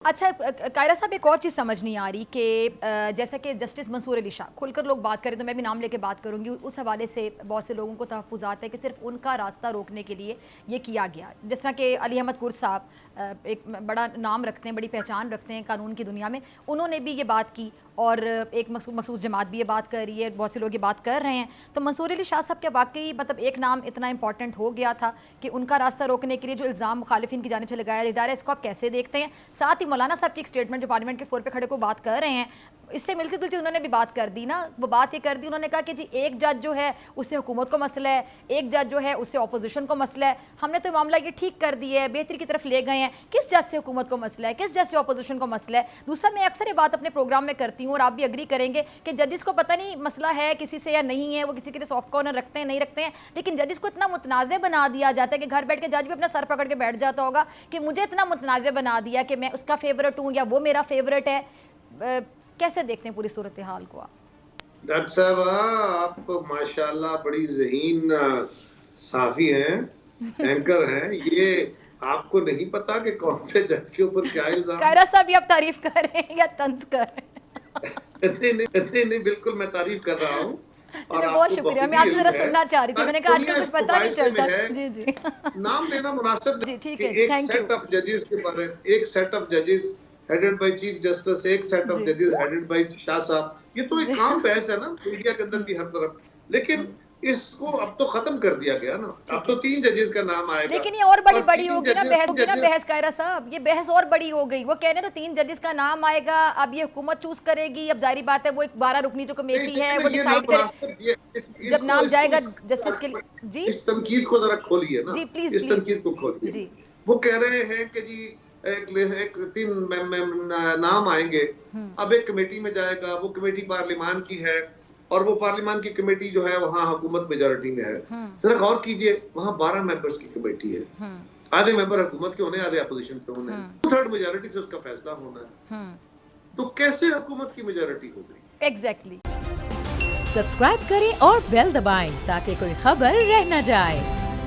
अच्छा कायरा साहब, एक और चीज़ समझ नहीं आ रही कि जैसा कि जस्टिस मंसूर अली शाह खुलकर लोग बात करें तो मैं भी नाम लेके बात करूंगी, उस हवाले से बहुत से लोगों को तहफ़्फ़ुज़ात है कि सिर्फ उनका रास्ता रोकने के लिए ये किया गया। जिस तरह के अली अहमद कुर साहब एक बड़ा नाम रखते हैं, बड़ी पहचान रखते हैं कानून की दुनिया में, उन्होंने भी ये बात की और एक मखसूस जमात भी ये बात कर रही है, बहुत से लोग ये बात कर रहे हैं। तो मंसूर अली शाह साहब क्या वाकई मतलब एक नाम इतना इंपॉर्टेंट हो गया था कि उनका रास्ता रोकने के लिए जो इल्ज़ाम मुखालिफिन की जानिब से लगाया जा रहा है, इसको आप कैसे देखते हैं? साथ ही मौलाना साहब की एक स्टेटमेंट जो पार्लियामेंट के फ्लोर पे खड़े को बात कर रहे हैं, इससे मिलती जुलती उन्होंने भी बात कर दी ना। वो बात ये कर दी, उन्होंने कहा कि जी एक जज जो है उससे हुकूमत को मसला है, एक जज जो है उससे अपोजिशन को मसला है, हमने तो मामला ये ठीक कर दिया है, बेहतरी की तरफ ले गए हैं। किस जज से हुकूमत को मसला है, किस जज से अपोजिशन को मसला है? दूसरा, मैं अक्सर ये बात अपने प्रोग्राम में करती हूँ और आप भी अग्री करेंगे कि जजिस को पता नहीं मसला है किसी से या नहीं है, वो किसी के लिए सॉफ्ट कॉर्नर रखते हैं नहीं रखते हैं, लेकिन जजिस को इतना मुतनाज़ बना दिया जाता है कि घर बैठ के जज भी अपना सर पकड़ के बैठ जाता होगा कि मुझे इतना मुतनाज़ बना दिया कि मैं उसका फेवरेट हूँ या वो मेरा फेवरेट है। कैसे देखते हैं पूरी सूरत हाल को आप? डॉक्टर साहब, आप माशाल्लाह बड़ी ज़हीन साफ़ी हैं, एंकर हैं। ये आपको नहीं पता कि कौन से जज के ऊपर क्या इल्ज़ाम? कायरा साहब, ये आप तारीफ कर रहे हैं या तंज कर रहे हैं? नहीं, बिल्कुल मैं तारीफ कर रहा हूँ। और बहुत शुक्रिया, मैं आपसे जरा सुनना चाह रही थी। मैंने कहा आजकल कुछ पता नहीं चलता। जी जी नाम लेना मुनासिब जी, ठीक है, एक सेट ऑफ जजेस के बारे में, एक सेट ऑफ जजेस हेडेड बाय चीफ जस्टिस, एक सेट ऑफ जजेस हेडेड बाय शाह साहब। ये तो एक आम बहस है ना मीडिया के अंदर भी हर तरफ, लेकिन इसको अब तो खत्म कर दिया गया ना। अब तो 3 जजेस का नाम आएगा, लेकिन ये और बड़ी होगी ना बहस कायरा साहब, ये बहस और बड़ी हो गई। वो कह रहे हैं 3 जजेस का नाम आएगा, अब ये हुकूमत चूज करेगी। अब जाहिर बात है वो एक 12 रुकनी जो कमेटी है वो डिसाइड करे जब नाम जाएगा जस्टिस के लिए। जी, इस तनकीद को जरा खोलिए ना जी प्लीज, इस तनकीद को खोलिए जी। वो कह रहे हैं कि जी एक 3 नाम आएंगे, अब एक कमेटी में जाएगा, वो कमेटी पार्लियामान की है और वो पार्लियामान की कमेटी जो है वहाँ हुकूमत मेजॉरिटी में है। जरा गौर कीजिए, वहाँ 12 मेंबर्स की कमेटी है, आधे मेंबर हुकूमत के होने, आधे अपोजिशन के होने, 2/3 मेजॉरिटी से उसका फैसला होना है। तो कैसे हुकूमत की मेजॉरिटी हो गई? एग्जैक्टली। सब्सक्राइब करें और बेल दबाएं ताकि कोई खबर रह न जाए।